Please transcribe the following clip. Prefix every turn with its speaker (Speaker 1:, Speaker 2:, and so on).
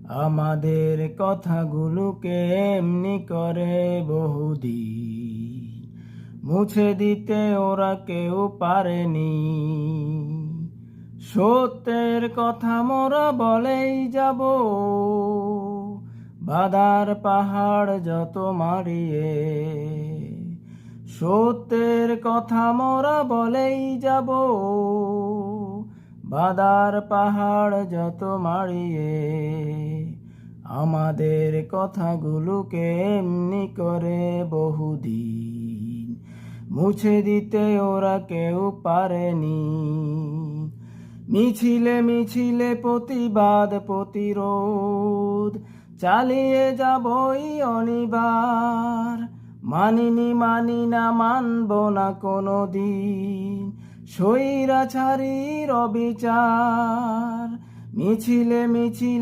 Speaker 1: আমাদের কথাগুলোকে এমনি করে বহুদিন মুছে দিতে ওরা কেউ পারেনি। সত্যের কথা মোরা বলেই যাব, বাধার পাহাড় যত মারিয়ে। সত্যের কথা মোরা বলেই যাব, বাধার পাহাড় যত মারিয়ে। আমাদের কথাগুলোকে এমনি করে বহুদিন মুছে দিতে ওরা কেউ পারেনি। মিছিলে মিছিলে প্রতিবাদ প্রতিরোধ চালিয়ে যাবই অনিবার। মানি না মানব না কোনো দিন স্বৈরাচারীর অবিচার। মিছিলে মিছিলে